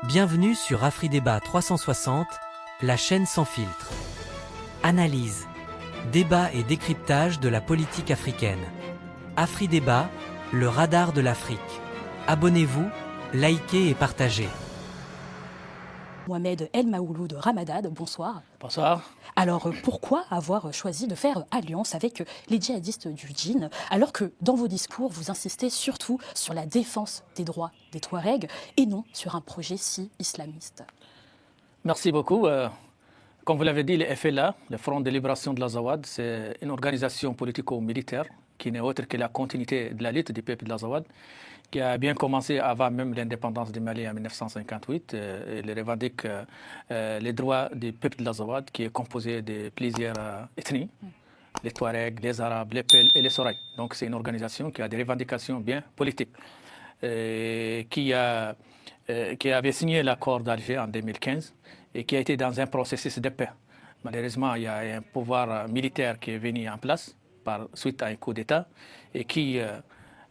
Bienvenue sur AfriDébat 360, la chaîne sans filtre. Analyse, débat et décryptage de la politique africaine. AfriDébat, le radar de l'Afrique. Abonnez-vous, likez et partagez. Mohamed El Maouloud Ramadad, bonsoir. Bonsoir. Alors pourquoi avoir choisi de faire alliance avec les djihadistes du djinn, alors que dans vos discours vous insistez surtout sur la défense des droits des Touaregs et non sur un projet si islamiste? Merci beaucoup. Comme vous l'avez dit, le FLA, le Front de libération de l'Azawad, c'est une organisation politico-militaire qui n'est autre que la continuité de la lutte du peuple de l'Azawad, qui a bien commencé avant même l'indépendance du Mali en 1958. Il revendique les droits du peuple de l'Azawad, qui est composé de plusieurs ethnies, les Touaregs, les Arabes, les Peuls et les Soraïs. Donc c'est une organisation qui a des revendications bien politiques, qui avait signé l'accord d'Alger en 2015 et qui a été dans un processus de paix. Malheureusement, il y a un pouvoir militaire qui est venu en place suite à un coup d'État et qui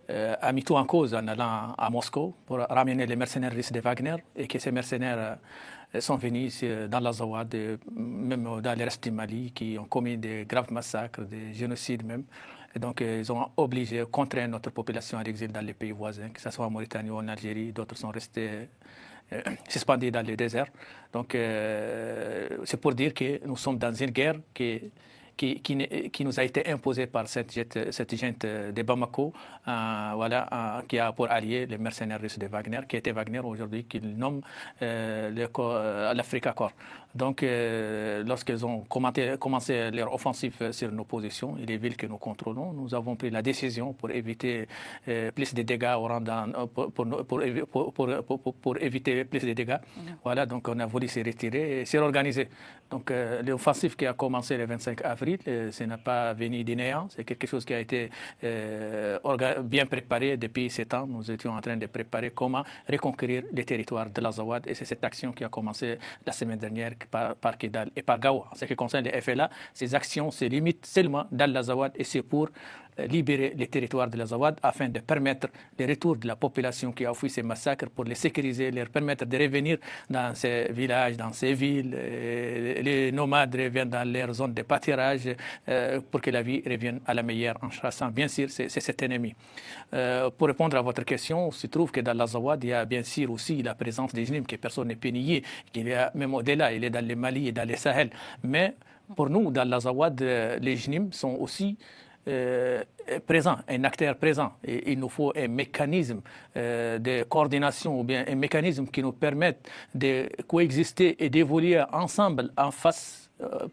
a mis tout en cause en allant à Moscou pour ramener les mercenaires russes de Wagner et que ces mercenaires sont venus dans l'Azawad, même dans le reste du Mali, qui ont commis des graves massacres, des génocides même. Et donc, ils ont obligé, contraint notre population à l'exil dans les pays voisins, que ce soit en Mauritanie ou en Algérie. D'autres sont restés suspendus dans le désert. Donc, c'est pour dire que nous sommes dans une guerre qui nous a été imposée par cette junte de Bamako, qui a pour allié les mercenaires russes de Wagner, qui était Wagner aujourd'hui, qu'ils nomment l'Africa Corps. Donc, lorsqu'ils ont commencé leur offensive sur nos positions et les villes que nous contrôlons, nous avons pris la décision pour éviter plus de dégâts pour éviter plus de dégâts. Voilà, donc on a voulu se retirer et se réorganiser. Donc, l'offensive qui a commencé le 25 avril, ce n'est pas venu du néant, c'est quelque chose qui a été bien préparé depuis 7 ans. Nous étions en train de préparer comment reconquérir les territoires de l'Azawad et c'est cette action qui a commencé la semaine dernière par Kidal et par Gao. En ce qui concerne les FLA, ces actions se limitent seulement dans l'Azawad et c'est pour libérer les territoires de l'Azawad afin de permettre le retour de la population qui a fui ces massacres, pour les sécuriser, leur permettre de revenir dans ces villages, dans ces villes. Les nomades reviennent dans leurs zones de pâturage pour que la vie revienne à la meilleure en chassant, bien sûr, c'est cet ennemi. Pour répondre à votre question, il se trouve que dans l'Azawad, il y a bien sûr aussi la présence des JNIM que personne ne peut nier, qu'il y a même au-delà, il est dans le Mali et dans le Sahel. Mais pour nous, dans l'Azawad, les JNIM sont aussi présent, un acteur présent. Et il nous faut un mécanisme de coordination ou bien un mécanisme qui nous permette de coexister et d'évoluer ensemble en face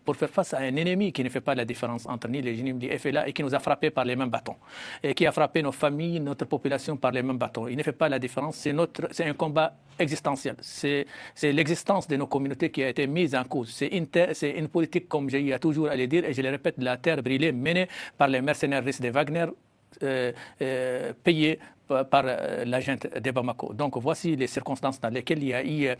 pour faire face à un ennemi qui ne fait pas la différence entre ni les JNIM du FLA et qui nous a frappés par les mêmes bâtons et qui a frappé nos familles, notre population par les mêmes bâtons. Il ne fait pas la différence, c'est un combat existentiel. C'est l'existence de nos communautés qui a été mise en cause. C'est une politique, comme j'ai eu toujours à le dire, et je le répète, de la terre brûlée menée par les mercenaires russes de Wagner, payés par la junte de Bamako. Donc voici les circonstances dans lesquelles il y a eu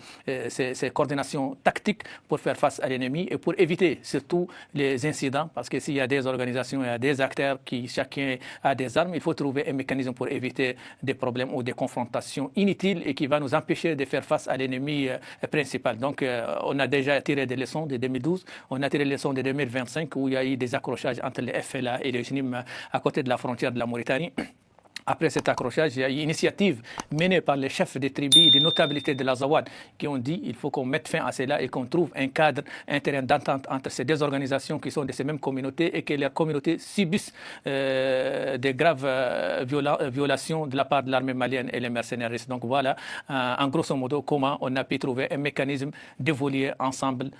ces coordinations tactiques pour faire face à l'ennemi et pour éviter surtout les incidents, parce que s'il y a des organisations, il y a des acteurs qui chacun a des armes, il faut trouver un mécanisme pour éviter des problèmes ou des confrontations inutiles et qui va nous empêcher de faire face à l'ennemi principal. Donc on a déjà tiré des leçons de 2012, on a tiré des leçons de 2025 où il y a eu des accrochages entre les FLA et les JNIM à côté de la frontière de la Mauritanie. Après cet accrochage, il y a eu une initiative menée par les chefs des tribus et des notabilités de l'Azawad qui ont dit qu'il faut qu'on mette fin à cela et qu'on trouve un cadre, un terrain d'entente entre ces deux organisations qui sont de ces mêmes communautés et que les communautés subissent des graves violations de la part de l'armée malienne et les mercenaires. Donc voilà, en grosso modo, comment on a pu trouver un mécanisme d'évoluer ensemble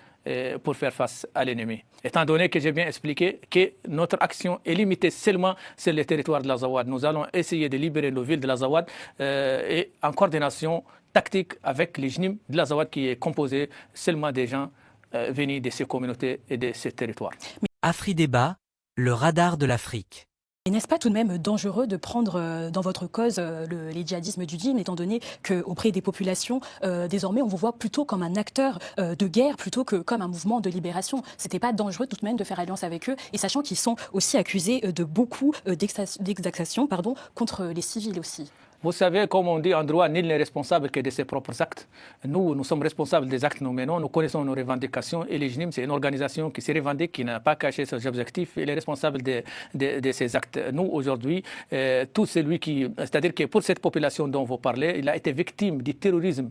pour faire face à l'ennemi. Étant donné que j'ai bien expliqué que notre action est limitée seulement sur le territoire de l'Azawad, nous allons essayer de libérer nos villes de l'Azawad et en coordination tactique avec les JNIM de l'Azawad qui est composé seulement des gens venus de ces communautés et de ces territoires. AfriDébat, le radar de l'Afrique. Et n'est-ce pas tout de même dangereux de prendre dans votre cause les djihadismes du djinn, étant donné qu'auprès des populations, désormais, on vous voit plutôt comme un acteur de guerre plutôt que comme un mouvement de libération? C'était pas dangereux tout de même de faire alliance avec eux, et sachant qu'ils sont aussi accusés de beaucoup d'exactions contre les civils aussi? Vous savez, comme on dit en droit, nul n'est responsable que de ses propres actes. Nous sommes responsables des actes que nous menons, nous connaissons nos revendications et l'IJNIM, c'est une organisation qui se revendique, qui n'a pas caché ses objectifs, elle est responsable de ses actes. Nous, aujourd'hui, tout celui qui... C'est-à-dire que pour cette population dont vous parlez, il a été victime du terrorisme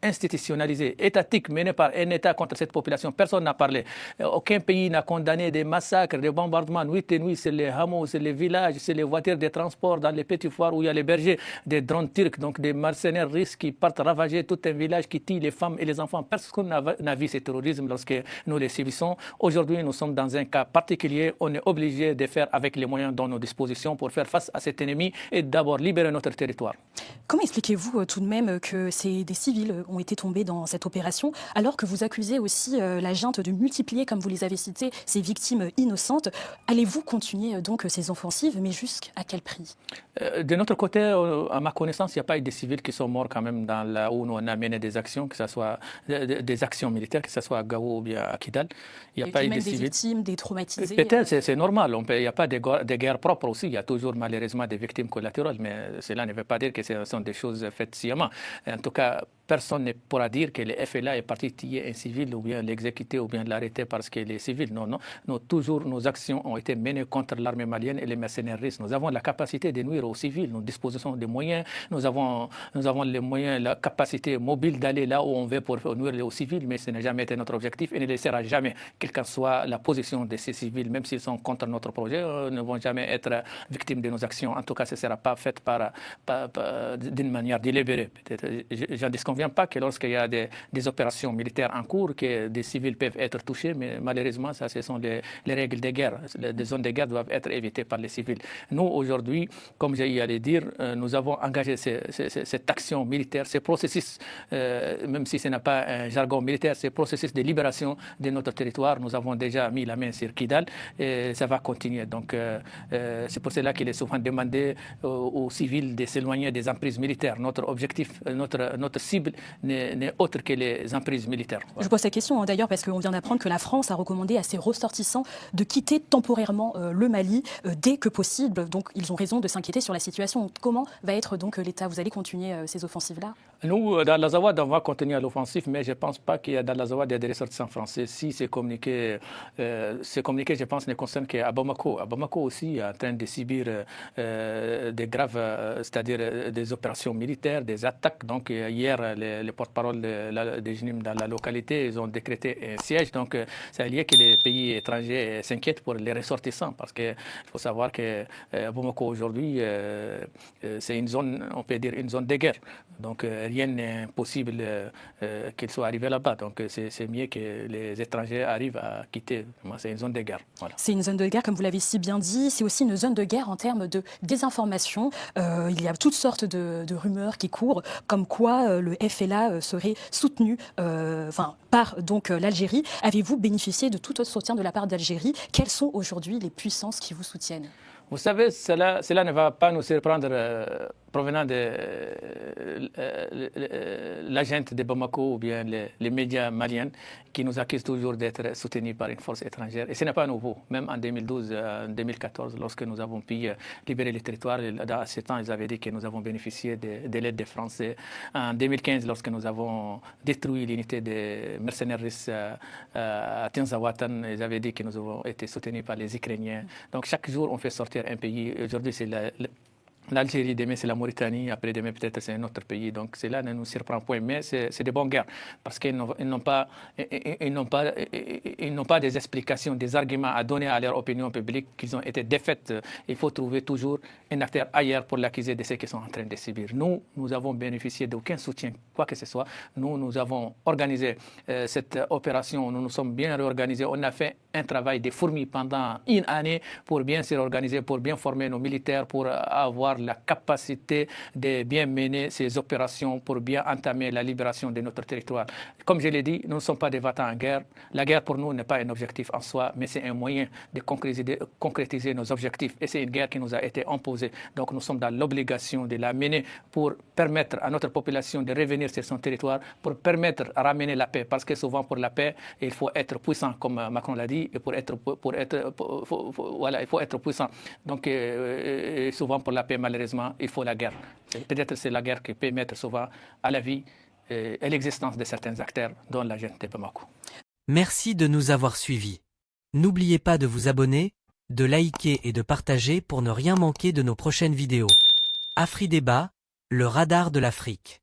institutionnalisé, étatique, mené par un État contre cette population. Personne n'a parlé. Aucun pays n'a condamné des massacres, des bombardements nuit et nuit sur les hameaux, sur les villages, sur les voitures de transport, dans les petits foires où il y a les bergers, des drones turcs, donc des mercenaires russes qui partent ravager tout un village, qui tuent les femmes et les enfants. Personne n'a vu ce terrorisme lorsque nous les subissons. Aujourd'hui, nous sommes dans un cas particulier. On est obligé de faire avec les moyens dont nous dispositions pour faire face à cet ennemi et d'abord libérer notre territoire. Comment expliquez-vous tout de même que c'est des civils ont été tombés dans cette opération, alors que vous accusez aussi la junte de multiplier, comme vous les avez cités, ces victimes innocentes? Allez-vous continuer donc ces offensives, mais jusqu'à quel prix? De notre côté, à ma connaissance, il n'y a pas eu de civils qui sont morts quand même dans là où on a mené des actions, que ce soit des actions militaires, que ce soit à Gao ou bien à Kidal. Il n'y a pas eu de civils. Des victimes, des traumatisés. Peut-être, c'est normal. Il n'y a pas de guerres propres aussi. Il y a toujours malheureusement des victimes collatérales, mais cela ne veut pas dire que ce sont des choses faites sciemment. En tout cas, personne ne pourra dire que le FLA est parti tuer un civil ou bien l'exécuter ou bien l'arrêter parce qu'il est civil. Non, non. Toujours, nos actions ont été menées contre l'armée malienne et les mercenaires russes. Nous avons la capacité de nuire aux civils. Nous disposons des moyens. Nous avons les moyens, la capacité mobile d'aller là où on veut pour nuire aux civils, mais ce n'a jamais été notre objectif et ne le sera jamais. Quelle qu'en soit la position de ces civils, même s'ils sont contre notre projet, ne vont jamais être victimes de nos actions. En tout cas, ce ne sera pas fait d'une manière délibérée. Peut-être, j'en disconviens pas que lorsqu'il y a des opérations militaires en cours, que des civils peuvent être touchés, mais malheureusement, ça, ce sont les règles de guerre. Les zones de guerre doivent être évitées par les civils. Nous, aujourd'hui, comme j'ai allé dire, nous avons engagé cette action militaire, ce processus, même si ce n'est pas un jargon militaire, ce processus de libération de notre territoire. Nous avons déjà mis la main sur Kidal et ça va continuer. Donc, c'est pour cela qu'il est souvent demandé aux civils de s'éloigner des emprises militaires. Notre objectif, notre cible n'est autre que les emprises militaires. Je pose cette question d'ailleurs parce qu'on vient d'apprendre que la France a recommandé à ses ressortissants de quitter temporairement le Mali dès que possible. Donc ils ont raison de s'inquiéter sur la situation. Comment va être donc l'État? Vous allez continuer ces offensives-là? Nous, dans l'Azawad, on va continuer l'offensive, mais je ne pense pas qu'il y a dans l'Azawad des ressortissants français. Si c'est communiqué, je pense, ne concerne qu'à Bamako. À Bamako aussi, est en train de subir des graves, c'est-à-dire des opérations militaires, des attaques. Donc hier, les porte-parole des JNIM dans la localité, ils ont décrété un siège. Donc c'est lié que les pays étrangers s'inquiètent pour les ressortissants, parce qu'il faut savoir que Bamako aujourd'hui, c'est une zone, on peut dire, une zone de guerre. Donc rien n'est possible qu'il soit arrivé là-bas. Donc c'est mieux que les étrangers arrivent à quitter. C'est une zone de guerre. Voilà. C'est une zone de guerre, comme vous l'avez si bien dit. C'est aussi une zone de guerre en termes de désinformation. Il y a toutes sortes de rumeurs qui courent, comme quoi le FLA serait soutenu par donc l'Algérie. Avez-vous bénéficié de tout autre soutien de la part d'Algérie? Quelles sont aujourd'hui les puissances qui vous soutiennent? Vous savez, cela ne va pas nous surprendre provenant de l'agent de Bamako ou bien les médias maliens qui nous accusent toujours d'être soutenus par une force étrangère. Et ce n'est pas nouveau. Même en 2012, en 2014, lorsque nous avons pu libérer les territoires, à ce temps, ils avaient dit que nous avons bénéficié de l'aide des Français. En 2015, lorsque nous avons détruit l'unité des mercenaires russes à Tinzawatan, ils avaient dit que nous avons été soutenus par les Ukrainiens. Donc chaque jour, on fait sortir un pays. Aujourd'hui, c'est l'Algérie, demain c'est la Mauritanie, après demain peut-être c'est un autre pays. Donc cela ne nous surprend point, mais c'est des bonnes guerres parce qu'ils n'ont pas des explications, des arguments à donner à leur opinion publique qu'ils ont été défaites. Il faut trouver toujours un acteur ailleurs pour l'accuser de ce qu'ils sont en train de subir. Nous avons bénéficié d'aucun soutien, quoi que ce soit. Nous avons organisé cette opération, nous nous sommes bien réorganisés. On a fait un travail de fourmi pendant une année pour bien se réorganiser, pour bien former nos militaires, pour avoir la capacité de bien mener ces opérations pour bien entamer la libération de notre territoire. Comme je l'ai dit, nous ne sommes pas des votants en guerre. La guerre pour nous n'est pas un objectif en soi, mais c'est un moyen de concrétiser nos objectifs. Et c'est une guerre qui nous a été imposée. Donc nous sommes dans l'obligation de la mener pour permettre à notre population de revenir sur son territoire, pour permettre à ramener la paix. Parce que souvent pour la paix, il faut être puissant, comme Macron l'a dit, et il faut être puissant. Donc souvent pour la paix, malheureusement, il faut la guerre. Peut-être c'est la guerre qui peut mettre souvent à la vie et l'existence de certains acteurs, dont la jeune de Bamako. Merci de nous avoir suivis. N'oubliez pas de vous abonner, de liker et de partager pour ne rien manquer de nos prochaines vidéos. Afridébat, le radar de l'Afrique.